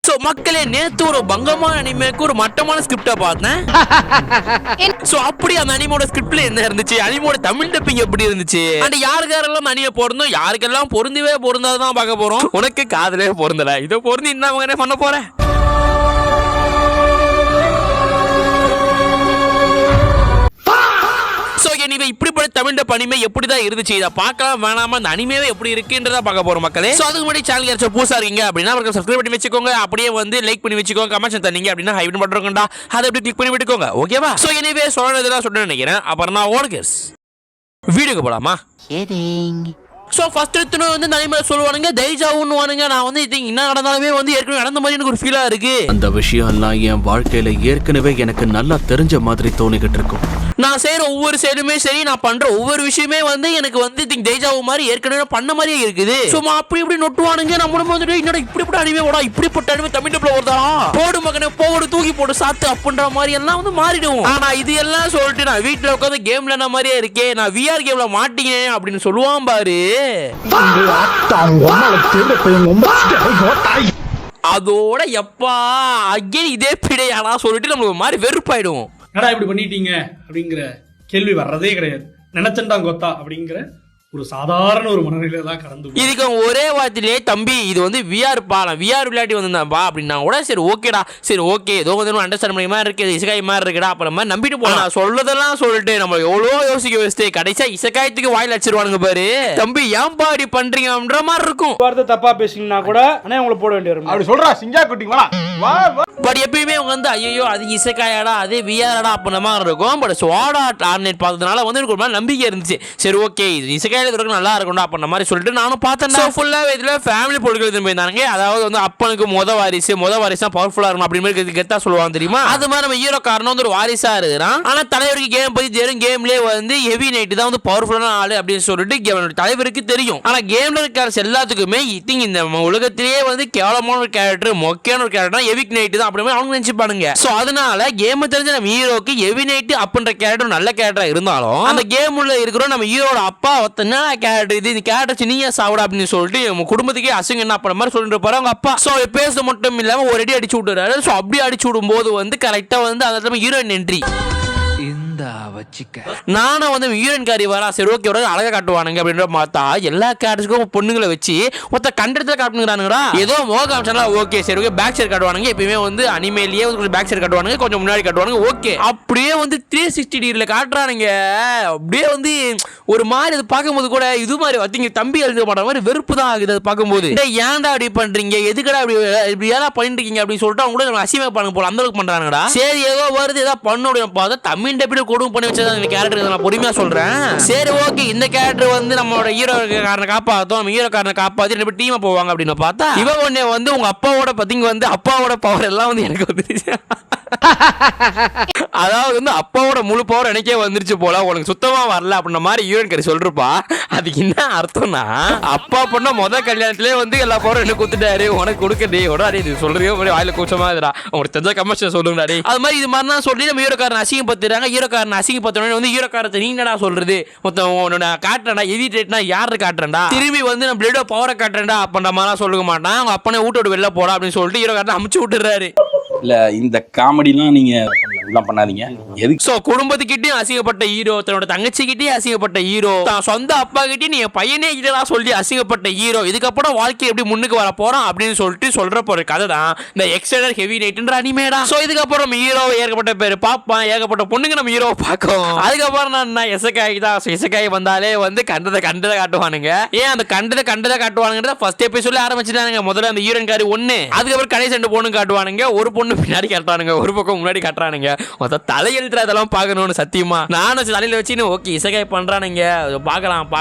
So மக்களே, நேத்து ஒரு பங்கமான அனிமேக்கு ஒரு மட்டமான ஸ்கிரிப்டா பார்த்தேன். சோ அப்படி அந்த அனிமோட ஸ்கிரிப்ட்ல என்ன இருந்துச்சு, அனிமோட தமிழ் டப்பிங் எப்படி இருந்துச்சு, அண்ட் யாருக்காரெல்லாம் அனிமே பொருந்தும், யாருக்கெல்லாம் பொருந்தவே பொருந்தாதான் பார்க்க போறோம். உனக்கு காதலே பொருந்தல, இதை பொருந்தி என்ன பண்ண போறேன். இப்படிப்பட்ட தமிழ் அனிமே எப்படிதான் இருந்துச்சு, இதை பார்க்கலாம் வேணாமா, அந்த அனிமேவே எப்படி இருக்குன்றத பார்க்க போறோம் மக்களே. சோ அதுக்கு முன்னாடி சேனல் யாராச்சும் புதுசா இருக்கீங்க அப்படின்னா அவருக்கு சப்ஸ்கிரைப் பண்ணி வச்சுக்கோங்க, அப்படியே வந்து லைக் பண்ணி வச்சுக்கோங்க, கமெண்ட்ஸ் தந்தீங்க அப்படின்னா ஹை பண்றோம்டா, அதை அப்படி கிளிக் பண்ணி விட்டுக்கோங்க. ஓகேவா? சோ எனிவே சொல்றதெல்லாம் சொல்ல நினைக்கிறேன். அப்புறம் நான் ஓடுகஸ் வீடியோக்கு போலாமா? சோ ஃபர்ஸ்ட் எடுத்துன வந்து நிறைய சொல்லுவானுங்க தைஜாவுன்னு வானுங்க. நான் வந்து என்ன நடந்தாலுமே வந்து ஏற்கனவே நடந்த மாதிரி எனக்கு ஒரு ஃபீலா இருக்கு. அந்த விஷயம் எல்லாம் என் வாழ்க்கையில ஏற்கனவே எனக்கு நல்லா தெரிஞ்ச மாதிரி தோணிக்கிட்டு இருக்கும். நான் செய்யற ஒவ்வொரு செயலுமே சரி, நான் பண்ற ஒவ்வொரு விஷயமே வந்து எனக்கு வந்து தைஜாவு மாதிரி ஏற்கனவே பண்ண மாதிரியே இருக்குது. சும்மா அப்படி இப்படி நொட்டுவானுங்க. நம்ம வந்துட்டு என்னடா இப்படிப்பட்ட அனிமே ஓடா, இப்படிப்பட்ட அனிமே தமிழ் டப்ல வருதா, போடு மகனே போடு தூக்கி போட்டு சாத்து அப்படின்ற மாதிரி எல்லாம் வந்து மாறிடும். ஆனா இது எல்லாம் சொல்லிட்டு நான் வீட்டுல உட்காந்து கேம்ல என்ன மாதிரியே இருக்கே, நான் விஆர் கேம்ல மாட்டீங்க அப்படின்னு சொல்லுவான் பாரு. அதோட எப்பா அகைன் இதே பிடையாடா சொல்லிட்டு நம்மளுக்கு மாதிரி வெறுப்பாயிடும். என்னடா இப்படி பண்ணிட்டீங்க அப்படிங்கிற கேள்வி வர்றதே கிடையாது. நினைச்சண்டா கொத்தா அப்படிங்கிற ஒரு சாதாரண ஒரு மனநிலையில தான் கடந்து. இதுக்கு ஒரே வார்த்தையிலே தம்பி இது வந்து விஆர் பாலம், விஆர் விளையாட்டி வந்திருந்தாப்பா அப்படின்னா கூட சரி ஓகேடா, சரி ஓகே ஏதோ வந்து அண்டர்ஸ்டாண்ட் பண்ணி மாதிரி இருக்கு, இசகாய் மாதிரி இருக்குடா அப்ப நம்ம நம்பிட்டு போலாம். சொல்றதெல்லாம் சொல்லிட்டு நம்ம எவ்வளோ யோசிக்க வச்சுட்டு கடைசியா இசகாயத்துக்கு வாயில் அடிச்சிருவானுங்க பாரு. தம்பி ஏன்பா இப்படி பண்றீங்க அப்படின்ற மாதிரி இருக்கும். வார்த்தை தப்பா பேசிங்கன்னா கூட அண்ணே உங்களை போட வேண்டிய வரும். அப்படி சொல்றா சிங்கா குட்டி வா. பட் எப்பயுமே அவங்க வந்து ஐயோ அது இசகாயாடா அது விஆர்டா அப்படின்ற மாதிரி இருக்கும். பட் ஸ்வாட் ஆர்ட் ஆர்நெட் பார்த்ததுனால வந்து எனக்கு ஒரு மாதிரி நம்பிக்கை இருந்துச்சு. சரி ஓகே இது இசகாய் நல்லா இருக்கும் அப்படின்ற மாதிரி சொல்லிட்டு நானும் பார்த்தேன். ஃபுல்லா இதுல ஃபேமிலி பொருட்கள் போயிருந்தாங்க. அதாவது வந்து அப்பனுக்கு முத வாரிசு தான் பவர்ஃபுல்லா இருக்கும் அப்படின்னு கெத்தா சொல்லுவாங்க தெரியுமா. அது மாதிரி நம்ம ஹீரோ காரணம் வந்து ஒரு வாரிசா இருக்கிறான். ஆனா தலைவருக்கு கேம் பத்தி தெரியும், கேம்லயே வந்து ஹெவி நைட் தான் வந்து பவர்ஃபுல்லான ஆளு அப்படின்னு சொல்லிட்டு தலைவருக்கு தெரியும். ஆனா கேம்ல இருக்க எல்லாத்துக்குமே இந்த உலகத்திலேயே வந்து கேவலமான ஒரு கேரக்டர், மொக்கையான ஒரு கேரக்டர் ஹெவி நைட் தான் அப்படின்னு அவங்க நினைச்சுப்பானுங்க. சோ அதனால கேம் தெரிஞ்ச நம்ம ஹீரோக்கு ஹெவி நைட் அப்படின்ற கேரக்டர் நல்ல கேரக்டரா இருந்தாலும் அந்த கேம் உள்ள இருக்கிறோம் நம்ம ஹீரோட அப்பா அப்படின்னு சொல்லிட்டு குடும்பத்துக்கே அசிங்க என்ன பண்ண மாதிரி சொல்லிட்டு போறாங்க அவங்க அப்பா. சோ பேச மட்டும் இல்லாம ஒரு அடி அடிச்சு விட்டுறாரு. சோ அப்படி அடிச்சு விடும் போது வந்து கரெக்டா வந்து அந்த ஹீரோயின் என்ட்ரி நானும் வந்து ஹீரோயின் காரி வரா சரி ஓகே அழகா காட்டுவானுங்க அப்படின்ற பார்த்தா எல்லா கேரக்டருக்கும் பொண்ணுங்களை வச்சு மொத்த கண்டத்துல காட்டுங்கிறானுங்கடா. ஏதோ மோக ஓகே சரி ஓகே பேக் சைடு காட்டுவானுங்க. எப்பயுமே வந்து அனிமேலியே கொஞ்சம் பேக் சைடு காட்டுவானுங்க, கொஞ்சம் முன்னாடி காட்டுவானுங்க. ஓகே அப்படியே வந்து 360 டிகிரில காட்டுறானுங்க. அப்படியே வந்து ஒரு மாதிரி அது பார்க்கும்போது கூட இது மாதிரி வத்திங்க தம்பி எழுத மாட்ட மாதிரி வெறுப்பு தான் ஆகுது அது பார்க்கும்போது. ஏன்டா அப்படி பண்றீங்க, எதுக்கடா இப்படி ஏதாவது பண்ணிட்டு இருக்கீங்க அப்படின்னு சொல்லிட்டு அவங்க கூட அசியமா பண்ண போல அந்த அளவுக்கு பண்றாங்கடா. சரி ஏதோ வருது ஏதாவது பண்ண பார்த்தா தமிழ் டப்பில் கொடுமை பண்ணி வச்சது இந்த கேரக்டர் நான் பொறுமையா சொல்றேன். சரி ஓகே இந்த கேரக்டர் வந்து நம்மளோட ஹீரோ காரனை காப்பாத்தும், நம்ம ஹீரோ காரனை காப்பாத்தி ரெண்டு டீமா போவாங்க அப்படின்னு பார்த்தா இவ ஒண்ணே வந்து உங்க அப்பாவோட பத்திங்க வந்து அப்பாவோட பவர் எல்லாம் வந்து எனக்கு வந்துருச்சு. அதாவது வந்து அப்பாவோட முழு பவர் எனக்கே வந்துருச்சு போல, உனக்கு சுத்தமா வரல அப்படின்ற மாதிரி ஹீரோயின் கறி சொல்றப்பா. அதுக்கு என்ன அர்த்தம்னா அப்பா பண்ண முத கல்யாணத்திலே வந்து எல்லா பவரும் என்ன கொடுத்துட்டாரு, உனக்கு கொடுக்கறே உடனே இது சொல்றீங்க வாயில கூச்சமா இதுடா, உங்களுக்கு தெரிஞ்ச கமர்ஷியல் சொல்லுங்கடா. அது மாதிரி இது மாதிரி தான் சொல்லி நம்ம ஹீரோக்காரன் அசிங்கம் பத்துறாங்க. ஹீரோக்காரன் அசிங்கம் பத்தோடனே வந்து ஹீரோக்காரத்தை நீங்கடா சொல்றது மொத்தம் உன்னோட காட்டுறா எதிர்டா யாரு காட்டுறா திரும்பி வந்து நம்ம பிளேடோ பவரை காட்டுறா அப்படின்ற மாதிரி சொல்ல மாட்டான். அவங்க அப்பனே வீட்டோட வெளில போடா அப்படின்னு சொல்லிட்டு ஹீரோக்காரன் அமுச்சு விட்டுறாரு. இல்ல இந்த காமெடிலாம் நீங்க பண்ணாதீங்க. சோ குடும்பத்துக்கிட்டயும் அசிங்கப்பட்ட ஹீரோ, தன்னோட தங்கச்சிக்கிட்டயும் அசிங்கப்பட்ட ஹீரோ, தான் சொந்த அப்பா கிட்டயும் நீ பையனே இல்லடா சொல்லி அசிங்கப்பட்ட ஹீரோ, இதுக்கப்புறம் வாழ்க்கை எப்படி முன்னுக்கு வர போறோம் அப்படின்னு சொல்லிட்டு சொல்ற போற கதை தான் இந்த எக்ஸ்டெண்டட் ஹெவி நைட்ன்ற அனிமேடா. சோ இதுக்கப்புறம் ஹீரோ ஏகப்பட்ட பேர் பாப்பான், ஏகப்பட்ட பொண்ணுங்க நம்ம ஹீரோ பார்க்கும். அதுக்கப்புறம் நான் இசகாய் தான். இசகாய் வந்தாலே வந்து கண்டதை காட்டுவானுங்க. ஏன் அந்த கண்டதை காட்டுவானுங்க ஃபர்ஸ்ட் எபிசோட்ல ஆரம்பிச்சிட்டானுங்க. முதல்ல அந்த ஹீரோயின் காரி ஒண்ணு, அதுக்கப்புறம் கடைசி 2 பொண்ணு காட்டுவானுங்க. ஒரு பொண்ணு பின்னாடி காட்டுறானுங்க, ஒரு பக்கம் முன்னாடி காட்டுறானுங்க. தலையெழுத்துற அதெல்லாம் பார்க்கணும்னு சத்தியமா நானும் தலையில வச்சு ஓகே இசகாய் பண்றானுங்க பார்க்கலாம்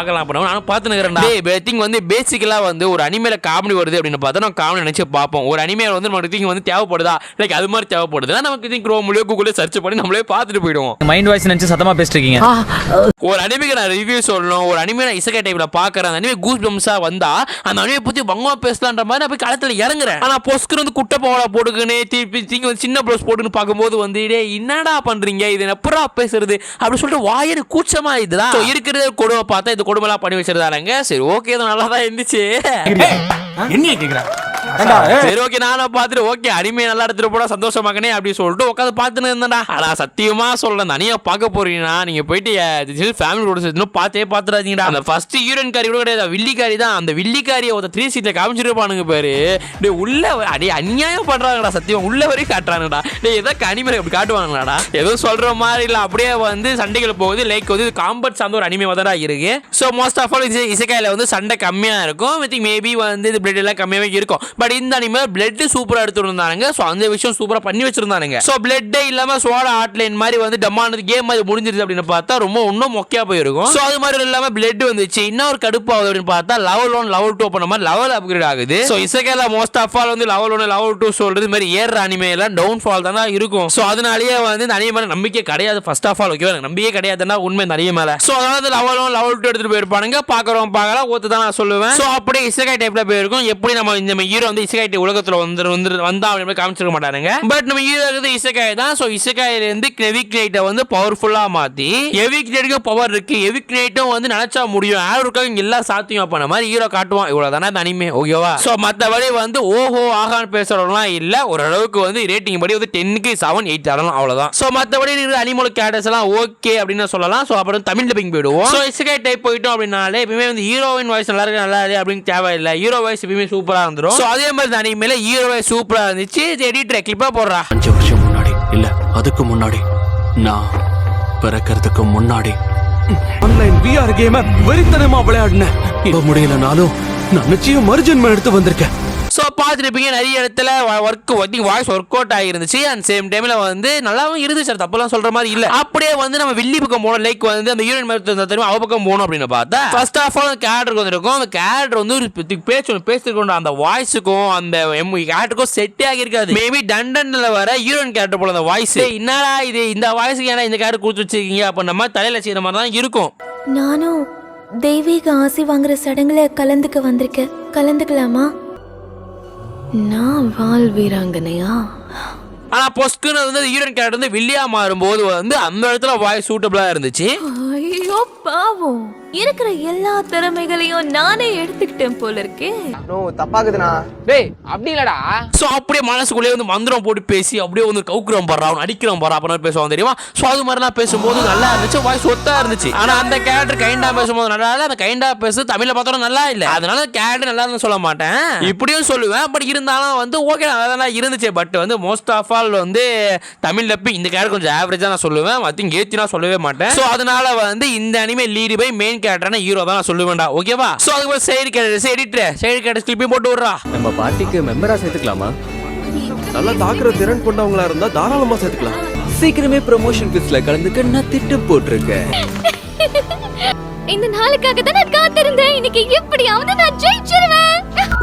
நானும் பார்த்துக்கிறேன். வந்து பேசிக்கலா வந்து ஒரு அனிமேல காமெடி வருது அப்படின்னு பார்த்தா நம்ம காமெடி நினைச்சு பார்ப்போம். ஒரு அனிமேல வந்து நமக்கு வந்து தேவைப்படுதா லைக் அது மாதிரி தேவைப்படுதுன்னா நமக்கு குரோம்லயோ கூகுள்ல சர்ச் பண்ணி நம்மளே பார்த்துட்டு போயிடுவோம். மைண்ட் வாய்ஸ் நினைச்சு சத்தமா பேசிட்டு இருக்கீங்க. ஒரு அனிமேக்கு நான் ரிவ்யூ சொல்லணும், ஒரு அனிமே நான் இசகாய் டைப்ல பாக்குறேன். அந்த அனிமே கூஸ் பம்ஸா வந்தா அந்த அனிமே பத்தி பங்கமா பேசலான்ற மாதிரி நான் போய் களத்துல இறங்குறேன். ஆனா பொஸ்க்கு வந்து குட்டை பாவடா போட்டுக்கினே திருப்பி சின்ன ப்ளவுஸ் போட்டுன்னு பார்க்கும்போது வந்து என்னடா பண்றீங்க இது எப்பரா பேசுறது அப்படி சொல்லிட்டு வாயிறு கூச்சமா இதுதான் இருக்கிறது கொடுமை பார்த்தா இது கொடுமைலாம் பண்ணி வச்சிருந்தாங்க. சரி ஓகே இது நல்லா தான் இருந்துச்சு. என்ன கேக்குறா சரி ஓகே நானும் பார்த்துட்டு ஓகே அனிமே நல்லா எடுத்துட்டு போட சந்தோஷமாக்கனே அப்படின்னு சொல்லிட்டு உட்காந்து பார்த்துன்னு இருந்தேன்டா. ஆனா சத்தியமா சொல்றேன் தனியா பார்க்க போறீங்கன்னா நீங்க போயிட்டு ஃபேமிலியோட சேர்ந்து பார்த்துடாதீங்கடா. அந்த ஃபர்ஸ்ட் ஹீரோயின் காரி கூட கிடையாது, வில்லிக்காரி தான். அந்த வில்லிக்காரியை ஒரு 3 சீட்ல காமிச்சிருப்பானுங்க பாரு, உள்ள அடே அநியாயம் பண்றாங்கடா. சத்தியம் உள்ள வரைக்கும் காட்டுறாங்கடா. ஏதோ அனிமே அப்படி காட்டுவாங்களாடா, ஏதோ சொல்ற மாதிரி இல்ல. அப்படியே வந்து சண்டைகள் போகுது. லைக் வந்து காம்பட் சார்ந்த ஒரு அனிமே தான் இருக்கு. ஸோ மோஸ்ட் ஆஃப் ஆல் இசைக்காயில வந்து சண்டை கம்மியா இருக்கும். வித் மேபி வந்து இது பிளட் எல்லாம் கம்மியாவே இருக்கும். பட் இந்த அனிமே பிளட் சூப்பரா எடுத்துருந்தானுங்க. ஸோ அந்த விஷயம் சூப்பரா பண்ணி வச்சிருந்தானுங்க. ஸோ பிளட்டே இல்லாம சோடா ஆட்லைன் மாதிரி வந்து டம்மானது கேம் மாதிரி முடிஞ்சிருது அப்படின்னு பார்த்தா ரொம்ப இன்னும் மொக்கையா போயிருக்கும். ஸோ அது மாதிரி இல்லாம பிளட் வந்துச்சு இன்னொரு கடுப்பு ஆகுது அப்படின்னு பார்த்தா லெவல் 1 லெவல் 2 பண்ண மாதிரி லெவல் அப்கிரேட் ஆகுது. ஸோ இசைக்காயில மோஸ்ட் ஆஃப் ஆல் வந்து லெவல் 1 லெவல் 2 சொல்றது மாதிரி ஏற அனிமே எல்லாம் டவுன் ஃபால் தான் இருக்கும். ஸோ அதனாலேயே வந்து இந்த அனிமே மேல நம்பிக்கை கிடையாது. ஃபர்ஸ்ட் ஆஃப் ஆல் ஓகேவா, நம்பிக்கை கிடையாதுன்னா உண்மை நிறைய மேல. ஸோ அதாவது லெவல் 1 லெவல் 2 எடுத்துட்டு போயிருப்பானுங்க. பாக்குறோம் பார்க்கலாம் ஒத்து தான் நான் சொல்லுவேன். ஸோ அப்படியே இசைக்காய் டைப்ல போயிருக்கும். எப்படி நம்ம இந்த ஹீரோ வந்து இசைக்காய் உலகத்துல வந்தா அப்படின்னு காமிச்சிருக்க மாட்டானுங்க. பட் நம்ம ஹீரோ இருக்குது இசைக்காய் தான். ஸோ இசைக்காயில இருந்து எவிக் நைட்டை வந்து பவர்ஃபுல்லா மாத்தி எவிக் நைட்டுக்கு பவர் இருக்கு, எவிக் நைட்டும் வந்து நினைச்சா முடியும், யாருக்காக எல்லாம் சாத்தியம் பண்ண மாதிரி ஹீரோ காட்டுவான். இவ்வளவுதானே இந்த அனிமே ஓகேவா. ஸோ மற்றபடி வந்து ஓஹோ ஆகான்னு பேசுறவங்களாம் இல்ல. ஓரளவுக்கு வந்து ரேட்டிங் படி வந்து 10க்கு 7 8 தரலாம் அவ்வளவுதான். ஸோ மற்றபடி அனிமல் கேரக்டர்ஸ் எல்லாம் ஓகே அப்படின்னு சொல்லலாம். ஸோ அப்புறம் தமிழ் டப்பிங் போயிடுவோம். ஸோ இசைக்காய் டைப் போயிட்டோம் அப்படின்னாலே எப்பவுமே வந்து ஹீரோயின் வாய்ஸ் நல்லா இருக்கு நல்லா இருக்கு அப்படின்னு தேவையில்லை. ஹீரோ வாய்ஸ் எப்பவுமே சூப்பரா இருந்துரும். ஸோ அதே மாதிரி தான் அனிமேல ஹீரோ வாய்ஸ் சூப்பரா இருந்துச்சு. எடிட்டர் கிளிப்பா போடுறா 5 வருஷம் முன்னாடி இல்ல அதுக்கு முன்னாடி நான் பிறக்கிறதுக்கு முன்னாடி ஆன்லைன் VR கேம வெறித்தனமா விளையாடினேன். இப்ப முடியலனாலும் நான் நிச்சயம் மறுஜென்மம் எடுத்து வந்திருக்கேன். ஸோ பார்த்துருப்பீங்க நிறைய இடத்துல வாய்ஸ் ஒர்க் அவுட் ஆகிருந்துச்சு. அண்ட் சேம் டைமில் வந்து நல்லாவும் இருந்துச்சு. தப்பெல்லாம் சொல்கிற மாதிரி இல்லை. அப்படியே வந்து நம்ம வில்லி பக்கம் போகணும். லைக் வந்து அந்த ஹீரோயின் தெரியும் அவ பக்கம் போகணும் அப்படின்னு பார்த்தா ஃபர்ஸ்ட் ஆஃப் ஆல் கேரக்டருக்கு வந்துருக்கும். அந்த கேரக்டர் வந்து ஒரு பேசிருக்கோம். அந்த வாய்ஸுக்கும் அந்த கேரக்டருக்கும் செட்டே ஆகிருக்காது. மேபி டண்டன்ல வர ஹீரோயின் கேரக்டர் போல அந்த வாய்ஸ் என்னடா இது இந்த வாய்ஸுக்கு ஏன்னா இந்த கேரக்டர் கொடுத்து வச்சிருக்கீங்க அப்போ நம்ம தலையில செய்யற மாதிரி தான் இருக்கும். நானும் தெய்வீக ஆசி வாங்குற சடங்குல கலந்துக்க வந்திருக்கேன். கலந்துக்கலாமா? நான் வால் வீராங்கனையா? ஆனா பொஸ்குன்னு வந்து ஹீரோயின் கேரக்டர் வந்து வில்லியா மாறும்போது வந்து அந்த இடத்துல வாய்ஸ் சூட்டபிளா இருந்துச்சு. ஐயோ பாவம், இருக்கிற எல்லா திறமைகளையும் நானே எடுத்துக்கிட்டேன் போல இருக்கே. தப்பாக்குதுண்ணா. டேய் அப்படி இல்லடா. சோ அப்படியே மனசுக்குள்ளே வந்து மந்திரம் போட்டு பேசி அப்படியே வந்து கவுக்குறோம் பாரு, அவன் அடிக்கிறோம் பாரு அப்படின்னு பேசுவான் தெரியுமா. சோ அது மாதிரிலாம் பேசும்போது நல்லா இருந்துச்சு, வாய்ஸ் ஒத்தா இருந்துச்சு. ஆனா அந்த கேரக்டர் கைண்டா பேசும்போது நல்லா இல்ல, அந்த கைண்டா பேசு தமிழ்ல பார்த்தோம் நல்லா இல்ல. அதனால கேரக்டர் நல்லா இருந்தா சொல்ல மாட்டேன், இப்படியும் சொல்லுவேன். பட் இருந்தாலும் வந்து ஓகே நல்லா தான் இருந்துச்சு. பட் வந்து மோஸ்ட் ஆஃப் ஆல் வந்து தமிழ் டப்பிங் இந்த கேரக்டர் கொஞ்சம் ஆவரேஜா நான் சொல்லுவேன். மத்தியும் ஏத்தினா சொல்லவே மாட்டேன். சோ அதனால வந்து இந்த அனிமே லீடு பை மெயின் கேரக்டரான ஹீரோ தான் நான் சொல்லுவேன்டா ஓகேவா. சோ அதுக்கு சைடு கேரக்டர் எடிட்டர் கிளிப்பையும் போட்டு விடுறா. நம்ம பார்ட்டிக்கு மெம்பரா சேர்த்துக்கலாமா? நல்லா தாக்குற திறன் கொண்டவங்களா இருந்தா தாராளமா சேர்த்துக்கலாம். சீக்கிரமே ப்ரமோஷன் குவிஸ்ல கலந்துக்க நான் திட்டம் போட்டிருக்கேன். இந்த நாளுக்காக தான் நான் காத்திருந்தேன். இன்னைக்கு எப்படியாவது நான் ஜெயிச்சிருவேன்.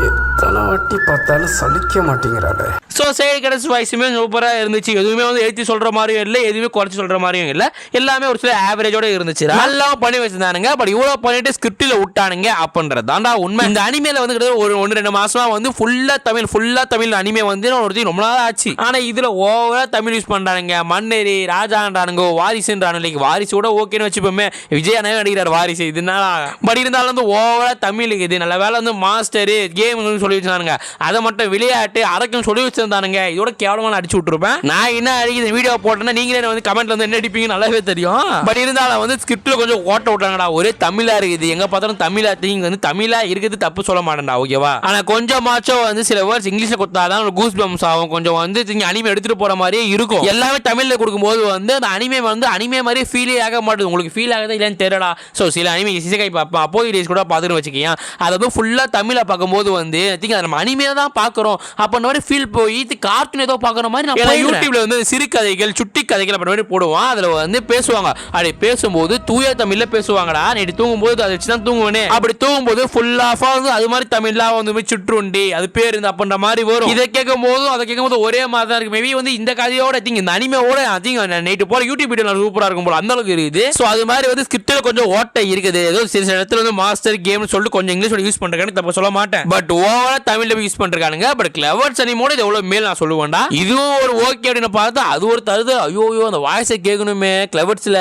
எத்தனை வாட்டி பார்த்தாலும் சலிக்க மாட்டேங்கிறாளே. ஸோ சைடு கேரக்டர்ஸ் வாய்ஸுமே சூப்பராக இருந்துச்சு. எதுவுமே வந்து ஏற்றி சொல்கிற மாதிரியும் இல்லை, எதுவுமே குறைச்சி சொல்கிற மாதிரியும் இல்லை. எல்லாமே ஒரு சில ஆவரேஜோட இருந்துச்சு. நல்லா பண்ணி வச்சிருந்தானுங்க. பட் இவ்வளோ பண்ணிட்டு ஸ்கிரிப்டில் விட்டானுங்க அப்படின்றது தான்டா உண்மை. இந்த அனிமேல வந்து கிட்டத்தட்ட ஒரு 1-2 மாசமா வந்து ஃபுல்லாக தமிழ் அனிமே வந்து ஒரு ரொம்ப நாள் ஆச்சு. ஆனால் இதில் ஓவரா தமிழ் யூஸ் பண்ணுறானுங்க. மன்னரி ராஜான்றானுங்க, வாரிசுன்றானுங்க. வாரிசு கூட ஓகேன்னு வச்சுப்போமே, விஜய் அண்ணன் நடிக்கிறார் வாரிசு இதுனால. பட் இருந்தாலும் வந்து ஓவரா தமிழ் இருக்குது. நல்ல வேலை வந்து மாஸ்டரு கேம் சொல்லி வச்சிருந்தானுங்க. அதை மட்டும் விளையாட்டு அரக்கம் சொல்லி வச்சிருந்தானுங்க. இதோட கேவலமா அடிச்சு விட்டுருப்பேன். நான் என்ன அடிக்கிற வீடியோ போட்டேன்னா நீங்களே வந்து கமெண்ட்ல வந்து என்ன அடிப்பீங்க நல்லாவே தெரியும். பட் இருந்தாலும் வந்து ஸ்கிரிப்ட்ல கொஞ்சம் ஓட்ட விட்டாங்கடா. ஒரே தமிழா இருக்குது, எங்க பார்த்தாலும் தமிழா திங்க வந்து தமிழா இருக்குது தப்பு சொல்ல மாட்டேன்டா ஓகேவா. ஆனா கொஞ்சமாச்சும் வந்து சில வேர்ட்ஸ் இங்கிலீஷ்ல கொடுத்தாதான் ஒரு கூஸ் பம்ஸ் ஆகும். கொஞ்சம் வந்து அனிமே எடுத்துட்டு போற மாதிரியே இருக்கும். எல்லாமே தமிழ்ல கொடுக்கும்போது வந்து அந்த அனிமே வந்து அனிமே மாதிரி ஃபீலே ஆக மாட்டேது. உங்களுக்கு ஃபீல் ஆகுதா இல்லைன்னு தெரியலடா. ஸோ சில அனிமே இசைக்காய் பார்ப்பேன், அப்போ டேஸ் கூட பார்த்துன்னு வச்சுக்கேன். அதை வந்து ஃபுல்லா தமிழை பார்க்கும்போது வந்து திங்க் நம்ம அனிமே தான் பார்க்குறோம் அப்படின்ற மாதிரி ஃபீல் போய் கார்ட்டூன் ஏதோ பார்க்குற மாதிரி நான் யூடியூப்ல வந்து சிறு கதைகள் சுட்டி கதைகள் அப்படி மாதிரி போடுவான். அதில் வந்து பேசுவாங்க. அப்படி பேசும்போது தூய தமிழ்ல பேசுவாங்கடா. நைட்டு தூங்கும்போது அதை வச்சு தான் தூங்குவேனே. அப்படி தூங்கும்போது ஃபுல்லா வந்து அது மாதிரி தமிழ்ல வந்து சுற்றுண்டி அது பேர் இருந்து அப்படின்ற மாதிரி வரும். இதை கேட்கும் போதும் அதை கேட்கும் போது ஒரே மாதிரி தான் இருக்கு. மேபி வந்து இந்த கதையோட திங்க இந்த அனிமையோட நைட்டு போற யூடியூப் வீடியோ சூப்பரா இருக்கும் போல அந்த அளவுக்கு இருக்குது. ஸோ அது மாதிரி வந்து ஸ்கிரிப்ட்ல கொஞ்சம் ஓட்டை இருக்குது. ஏதோ சில இடத்துல வந்து மாஸ்டர் கேம்னு சொல்லிட்டு கொஞ்சம் இங்கிலீஷ் யூஸ் பண்றாங்க, தப்பு சொல்ல மாட்டேன். பட் ஓவரா தமிழ்ல யூஸ் பண்றானுங்க. பட் கிளவர்ஸ் அனிமோட இது எவ்வளவு மேல் நான் சொல்லுவேன்டா. இதுவும் ஒரு ஓகே அப்படின்னு பார்த்தா அது ஒரு தருது. ஐயோ அந்த வாய்ஸை கேட்கணுமே, கிளவர்ஸ்ல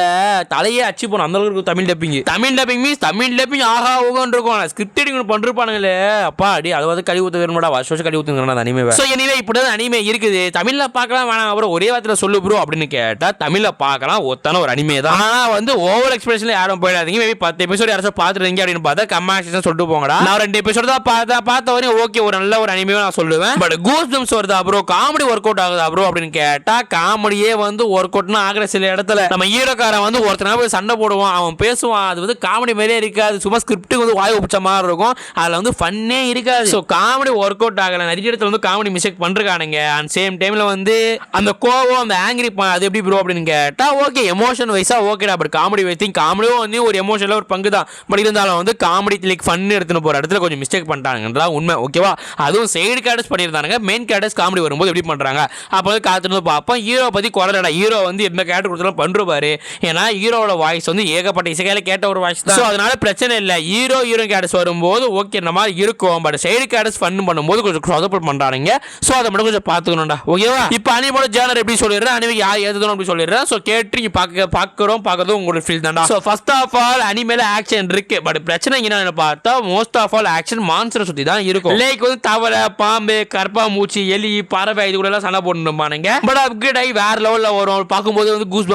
தலையே அச்சு போன அந்த அளவுக்கு Tamil dubbing means Tamil dubbing ஆகா ஓகன் இருக்கும். ஸ்கிரிப்ட் எடிங் பண்ணிருப்பானுங்களே அப்பா அடி அது வந்து கழி ஊத்த வேணுமாடா, வருஷம் கழி ஊத்துங்க அனிமே. ஸோ எனிவே இப்படிதான் அனிமே இருக்குது. தமிழ்ல பார்க்கலாம் வேணாம் அப்புறம் ஒரே வார்த்தையில சொல்லு ப்ரோ அப்படின்னு கேட்டா தமிழ்ல பார்க்கலாம் ஒத்தான ஒரு அனிமே தான். ஆனா வந்து ஓவர் எக்ஸ்பிரஷன்ல யாரும் போயிடாதீங்க. மேபி 10 எபிசோட் யாராச்சும் பார்த்துருந்தீங்க அப்படின்னு பார்த்தா கமெண்ட் சொல்லிட்டு போங்கடா. நான் 2 எபிசோட் தான் பார்த்த வரையும் ஓகே ஒரு நல்ல ஒரு அனிமே நான் சொல்லுவேன். பட் கூஸ் பம்ப்ஸ் வருதா ப்ரோ, காமெடி ஒர்க் அவுட் ஆகுதா ப்ரோ அப்படின்னு கேட்டா காமெடியே வந்து ஒர்க் அவுட்னா ஆகிற சில இடத்துல நம்ம ஹீரோக்காரன் வந்து ஒருத்தனா போய் சண்டை போடுவான், அவன் பேசுவான், அது வந்து காமெடி மாதிரியே இருக்காது, சும்மா ஸ்கிரிப்டுக்கு வந்து வாய் உப்பிச்ச மாதிரி இருக்கும், அதுல வந்து ஃபன்னே இருக்காது. ஸோ காமெடி ஒர்க் அவுட் ஆகல, நிறைய இடத்துல வந்து காமெடி மிஸ்டேக் பண்றானுங்க. அண்ட் சேம் டைம்ல வந்து அந்த கோவம் அந்த ஆங்கிரி அது எப்படி ப்ரோ அப்படின்னு கேட்டா ஓகே எமோஷன் வைஸா ஓகேடா. பட் காமெடி வைத்திங் காமெடியும் வந்து ஒரு எமோஷன்ல ஒரு பங்கு தான். பட் இருந்தாலும் வந்து காமெடி லைக் ஃபன் எடுத்துன்னு போற இடத்துல கொஞ்சம் மிஸ்டேக் பண்ணிட்டாங்கன்றா உண்மை. ஓகேவா, அதுவும் சைடு கேரக்டர்ஸ் பண்ணியிருந்தாங்க, மெயின் கேரக்டர்ஸ் காமெடி வரும்போது எப்படி பண்றாங்க அப்போ வந்து காத்துட்டு பார்ப்போம். ஹீரோ பத்தி குறைடா, ஹீரோ வந்து எந்த கேரக்டர் கொடுத்தாலும் பண்றாரு. ஏன்னா ஹீரோட வாய்ஸ் வந்து ஏகப்பட்ட இசைக்கையில கேட்ட ஒரு வாய்ஸ் தான். அதனால பிரச்சனை இல்லை. ஹீரோ கேரக்டர்ஸ் வரும்போது ஓகே இந்த மாதிரி இருக்கும். பட் சைடு கேரக்டர்ஸ் ஃபன் பண்ணும்போது கொஞ்சம் சொதப்பல் பண்றாங்க. ஸோ அதை மட்டும் கொஞ்சம் பார்த்துக்கணும்டா. ஓகேவா, இப்போ அனிமோட ஜேனர் எப்படி சொல்லிடுறேன், அனிமே யார் ஏதுன்னு அப்படி சொல்லிடுறேன். ஸோ கேட்டு நீங்க பார்க்கறதும் உங்களோட ஃபீல் தான்டா. ஸோ ஃபர்ஸ்ட் ஆஃப் ஆல் அனிமேல ஆக்ஷன் இருக்கு. பட் பிரச்சனை என்னன்னு பார்த்தா most of all action monster சுத்தி தான் இருக்கும். லைக் வந்து தவளை, பாம்பு, கற்பா மூச்சி, எலி, பறவை இது கூட எல்லாம் சண்டை போட்டுப்பானுங்க. பட் அப்கிரேட் ஆகி வேற லெவல்ல வரும். பார்க்கும்போது வந்து கூஸ்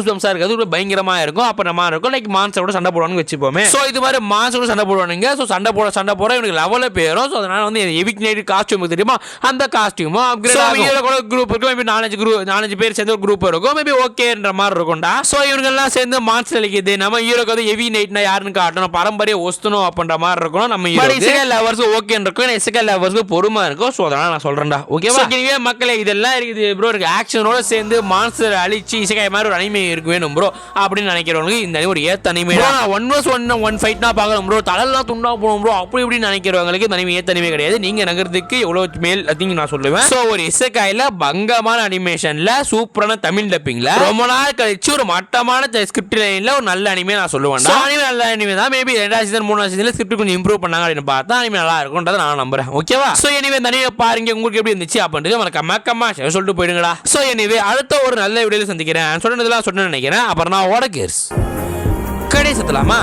பம்ஸா இருக்காது, பயங்கரமா இருக்கும். அப்ப நம்ம இருக்கும் லைக் மான்ஸ்டரோட சண்டை போடுவான்னு வச்சுப்போமே. ஸோ இது மாதிரி மான்ஸ்டரோட சண்டை போடுவானுங்க. ஸோ சண்டை போட இவனுக்கு லெவலில் போயிடும். ஸோ அதனால வந்து எவிக்னேட் காஸ்டியூம் தெரியுமா, அந்த காஸ்டியூமும் அப்கிரேட் ஆகும். குரூப் இருக்கும், மேபி 4 பேர் சேர்ந்து ஒரு குரூப் இருக்கும், மேபி ஓகேன்ற மாதிரி இருக்கும்டா. ஸோ இவங்கெல்லாம் சேர்ந்து மான்ஸ்டர் அளிக்குது. நம்ம ஹீரோக்கு வந்து ஹெவி நைட்னா யாருன்னு காட்டணும், பரம்பரையை ஒஸ்தணும் அப்படின்ற மாதிரி இருக்கணும். நம்ம இசைக்கல் லவர்ஸ் ஓகேன்னு இருக்கும், இசைக்கல் லவர்ஸ்க்கு பொறுமை இருக்கும். ஸோ அதனால நான் சொல்றேன்டா. ஓகேவா, மக்களே இதெல்லாம் இருக்குது ப்ரோ. இருக்கு ஆக்ஷனோட சேர்ந்து மான்ஸ்டர் அழிச்சு இசைக்காய் மாதிரி ஒரு அனிமே இருக்கு வேணும் ப்ரோ அப்படின்னு நினைக்கிறவங்களுக்கு இந்த ஒரு ஏத்த அனிமே. 1 ஃபைட்னா பார்க்கணும் ப்ரோ, தலையெல்லாம் துண்டா போகணும் ப்ரோ அப்படி இப்படின்னு நினைக்கிறவங்களுக்கு இந்த அனிமே ஏத்த அனிமே கிடையாது. நீங்க நகரத்துக்கு எவ்வளவு மேல் அதிகம் நான் சொல்லுவேன். ஸோ ஒரு இசைக்காயில பங்கமான அனிமேஷன்ல சூப்பரான தமிழ் டப்பிங்ல ரொம்ப நாள் கழிச்சு ஒரு மட்டமான ஸ்கிரிப்ட் லைன்ல ஒரு நல்ல அனிமே நான் சொல்லுவேன். அனிமே நல்ல அனிமே தான். மேபி 2வது சீசன் 3வது சீசன்ல ஸ்கிரிப்ட் கொஞ்சம் இம்ப்ரூவ் பண்ணாங்க அப்படின்னு பார்த்தா அனிமே நல்லா இருக்கும்ன்றதை நான் நம்புறேன். ஓகேவா, ஸோ எனிவே இந்த அனிமே பாருங்க உங்களுக்கு எப்படி இருந்துச்சு அப்படின்றது மறக்காம சொல்லிட்டு போயிடுங்கடா. ஸோ எனிவே அடுத்த ஒரு நல்ல வீடியோல சந்திக்கிறேன். சொன்னதெல்லாம் சொன்ன நினைக்கிறேன். அப்புறம் நான் ஓட கேர்ஸ் கடை சத்தலாமா.